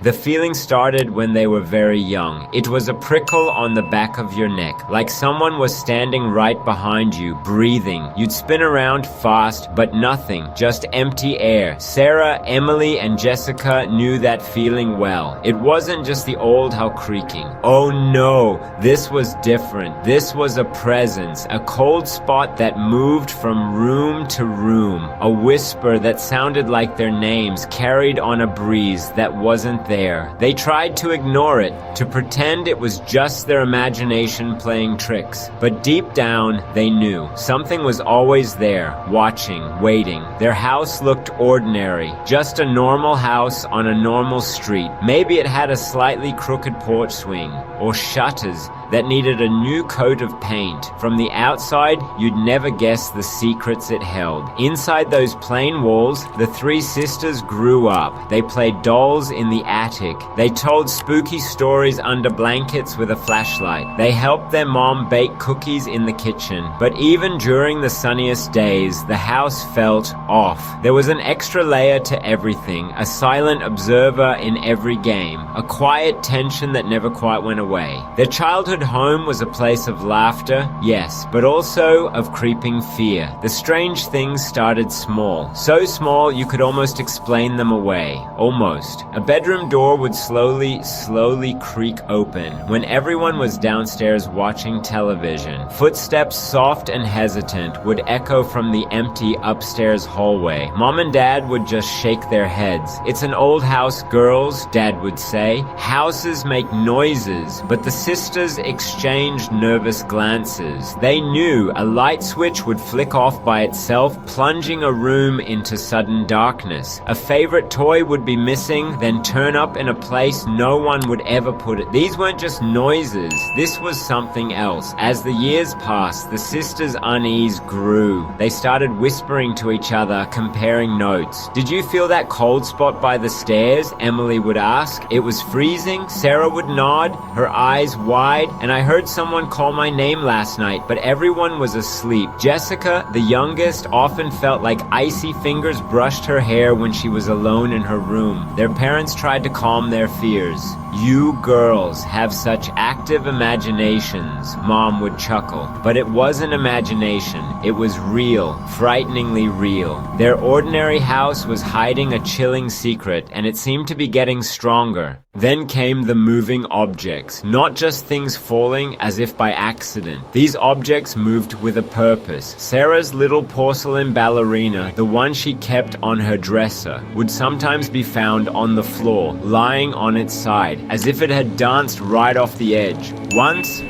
The feeling started when they were very young. It was a prickle on the back of your neck, like someone was standing right behind you, breathing. You'd spin around fast, but nothing, just empty air. Sarah, Emily, and Jessica knew that feeling well. It wasn't just the old house creaking. Oh no, this was different. This was a presence, a cold spot that moved from room to room, a whisper that sounded like their names carried on a breeze that wasn't there. They tried to ignore it, to pretend it was just their imagination playing tricks. But deep down, they knew. Something was always there, watching, waiting. Their house looked ordinary, just a normal house on a normal street. Maybe it had a slightly crooked porch swing, or shutters that needed a new coat of paint. From the outside, you'd never guess the secrets it held. Inside those plain walls, the three sisters grew up. They played dolls in the attic. They told spooky stories under blankets with a flashlight. They helped their mom bake cookies in the kitchen. But even during the sunniest days, the house felt off. There was an extra layer to everything, a silent observer in every game, a quiet tension that never quite went away. Their childhood home was a place of laughter, yes, but also of creeping fear. The strange things started small, so small you could almost explain them away. Almost. A bedroom door would slowly creak open when everyone was downstairs watching television. Footsteps, soft and hesitant, would echo from the empty upstairs hallway. Mom and Dad would just shake their heads. It's an old house, girls, Dad would say. Houses make noises, but the sisters exchanged nervous glances. They knew a light switch would flick off by itself, plunging a room into sudden darkness. A favorite toy would be missing, then turn up in a place no one would ever put it. These weren't just noises. This was something else. As the years passed, the sisters' unease grew. They started whispering to each other, comparing notes. "Did you feel that cold spot by the stairs?" Emily would ask. "It was freezing." Sarah would nod, her eyes wide. "And I heard someone call my name last night, but everyone was asleep." Jessica, the youngest, often felt like icy fingers brushed her hair when she was alone in her room. Their parents tried to calm their fears. "You girls have such active imaginations," Mom would chuckle. But it wasn't imagination. It was real, frighteningly real. Their ordinary house was hiding a chilling secret, and it seemed to be getting stronger. Then came the moving objects, not just things falling as if by accident. These objects moved with a purpose. Sarah's little porcelain ballerina, the one she kept on her dresser, would sometimes be found on the floor, lying on its side, as if it had danced right off the edge. Once,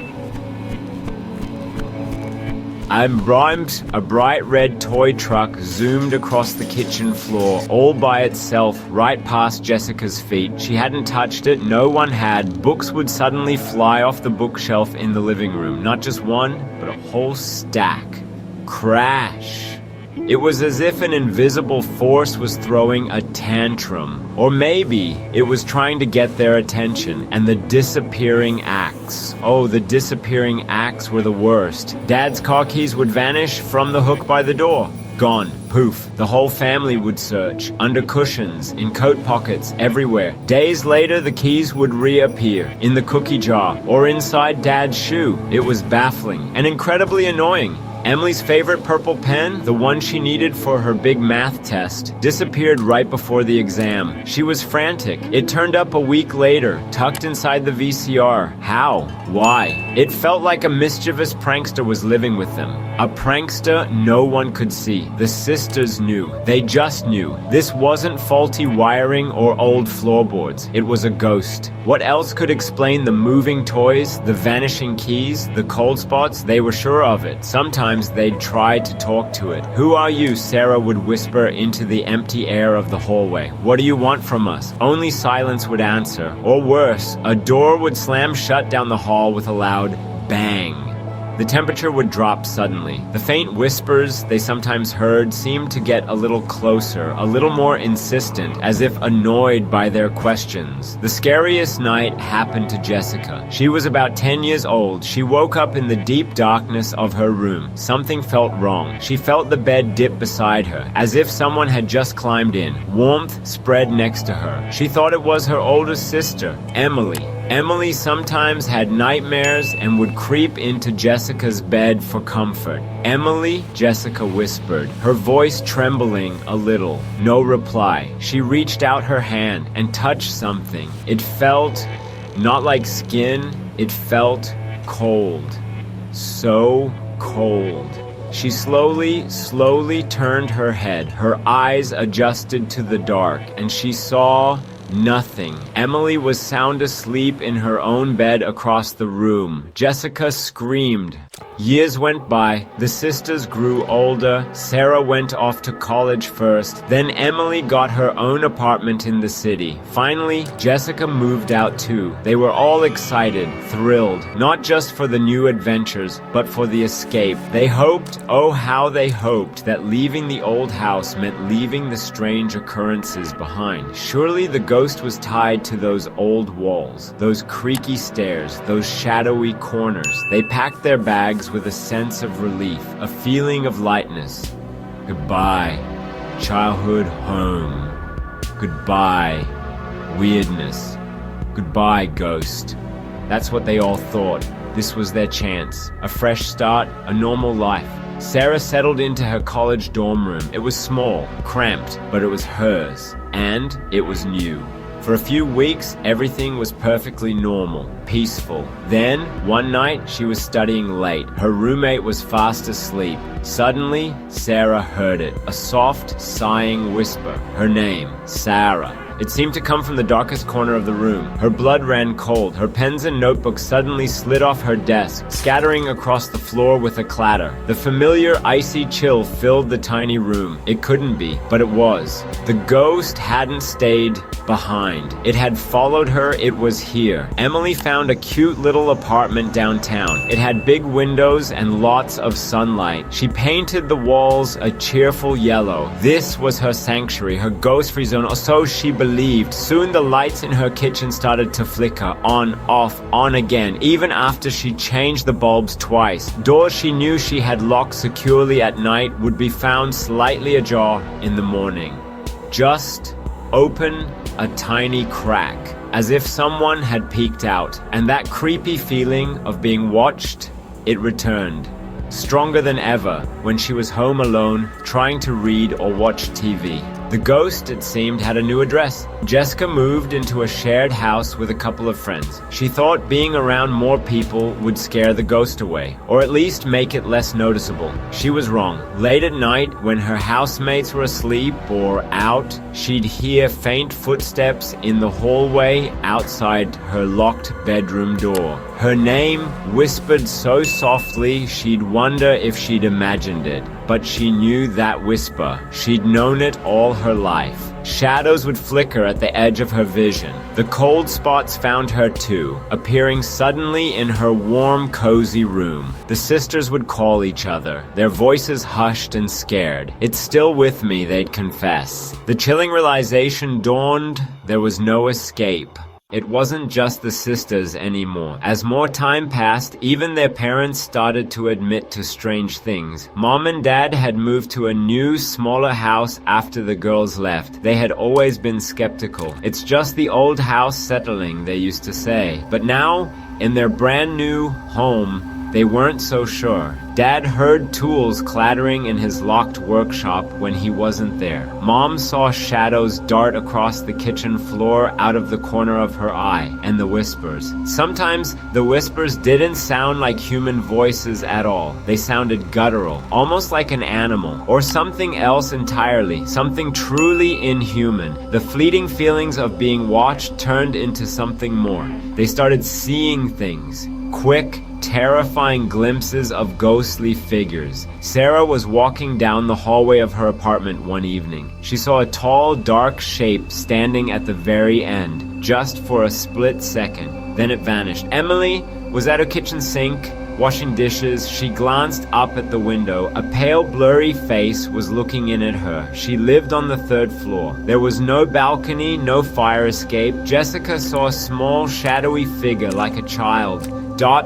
a bright red toy truck zoomed across the kitchen floor, all by itself, right past Jessica's feet. She hadn't touched it, no one had. Books would suddenly fly off the bookshelf in the living room. Not just one, but a whole stack. Crash. It was as if an invisible force was throwing a tantrum. Or maybe it was trying to get their attention. And the disappearing acts. Oh, the disappearing acts were the worst. Dad's car keys would vanish from the hook by the door. Gone. Poof. The whole family would search. Under cushions, in coat pockets, everywhere. Days later, the keys would reappear. In the cookie jar, or inside Dad's shoe. It was baffling and incredibly annoying. Emily's favorite purple pen, the one she needed for her big math test, disappeared right before the exam. She was frantic. It turned up a week later, tucked inside the VCR. How? Why? It felt like a mischievous prankster was living with them. A prankster no one could see. The sisters knew. They just knew. This wasn't faulty wiring or old floorboards. It was a ghost. What else could explain the moving toys, the vanishing keys, the cold spots? They were sure of it. Sometimes they'd try to talk to it. "Who are you?" Sarah would whisper into the empty air of the hallway. "What do you want from us?" Only silence would answer. Or worse, a door would slam shut down the hall with a loud bang. the temperature would drop suddenly. The faint whispers they sometimes heard seemed to get a little closer, a little more insistent, as if annoyed by their questions. The scariest night happened to Jessica. She was about 10 years old. She woke up in the deep darkness of her room. Something felt wrong. She felt the bed dip beside her, as if someone had just climbed in. Warmth spread next to her. She thought it was her older sister, Emily. Emily sometimes had nightmares and would creep into Jessica's bed for comfort. Emily, Jessica whispered, her voice trembling a little. No reply. She reached out her hand and touched something. It felt not like skin, it felt cold. So cold. She slowly turned her head. Her eyes adjusted to the dark, and she saw nothing. Emily was sound asleep in her own bed across the room. Jessica screamed. Years went by. The sisters grew older. Sarah went off to college first. Then Emily got her own apartment in the city. Finally, Jessica moved out too. They were all excited, thrilled, not just for the new adventures, but for the escape. They hoped, oh how they hoped, that leaving the old house meant leaving the strange occurrences behind. Surely the ghost was tied to those old walls, those creaky stairs, those shadowy corners. They packed their bags with a sense of relief, a feeling of lightness. Goodbye, childhood home. Goodbye, weirdness. Goodbye, ghost. That's what they all thought. This was their chance. A fresh start, a normal life. Sarah settled into her college dorm room. It was small, cramped, but it was hers. And it was new. For a few weeks, everything was perfectly normal, peaceful. Then, one night, she was studying late. Her roommate was fast asleep. Suddenly, Sarah heard it. A soft, sighing whisper. Her name, Sarah. It seemed to come from the darkest corner of the room. Her blood ran cold. Her pens and notebooks suddenly slid off her desk, scattering across the floor with a clatter. The familiar icy chill filled the tiny room. It couldn't be, but it was. The ghost hadn't stayed behind. It had followed her. It was here. Emily found a cute little apartment downtown. It had big windows and lots of sunlight. She painted the walls a cheerful yellow. This was her sanctuary, her ghost-free zone, or so she believed. Soon the lights in her kitchen started to flicker, on, off, on again, even after she changed the bulbs twice. Doors she knew she had locked securely at night would be found slightly ajar in the morning. Just open a tiny crack, as if someone had peeked out, and that creepy feeling of being watched, it returned. Stronger than ever when she was home alone, trying to read or watch TV. The ghost, it seemed, had a new address. Jessica moved into a shared house with a couple of friends. She thought being around more people would scare the ghost away, or at least make it less noticeable. She was wrong. Late at night, when her housemates were asleep or out, she'd hear faint footsteps in the hallway outside her locked bedroom door. Her name, whispered so softly she'd wonder if she'd imagined it. But she knew that whisper. She'd known it all her life. Shadows would flicker at the edge of her vision. The cold spots found her too, appearing suddenly in her warm, cozy room. The sisters would call each other, their voices hushed and scared. "It's still with me," they'd confess. The chilling realization dawned, there was no escape. It wasn't just the sisters anymore. As more time passed, even their parents started to admit to strange things. Mom and Dad had moved to a new, smaller house after the girls left. They had always been skeptical. It's just the old house settling, they used to say. But now, in their brand new home, they weren't so sure. Dad heard tools clattering in his locked workshop when he wasn't there. Mom saw shadows dart across the kitchen floor out of the corner of her eye, and the whispers. Sometimes the whispers didn't sound like human voices at all. They sounded guttural, almost like an animal, or something else entirely, something truly inhuman. The fleeting feelings of being watched turned into something more. They started seeing things. Quick, terrifying glimpses of ghostly figures. Sarah was walking down the hallway of her apartment one evening. She saw a tall, dark shape standing at the very end, just for a split second. Then it vanished. Emily was at her kitchen sink, washing dishes. She glanced up at the window. A pale, blurry face was looking in at her. She lived on the 3rd floor. There was no balcony, no fire escape. Jessica saw a small, shadowy figure like a child dart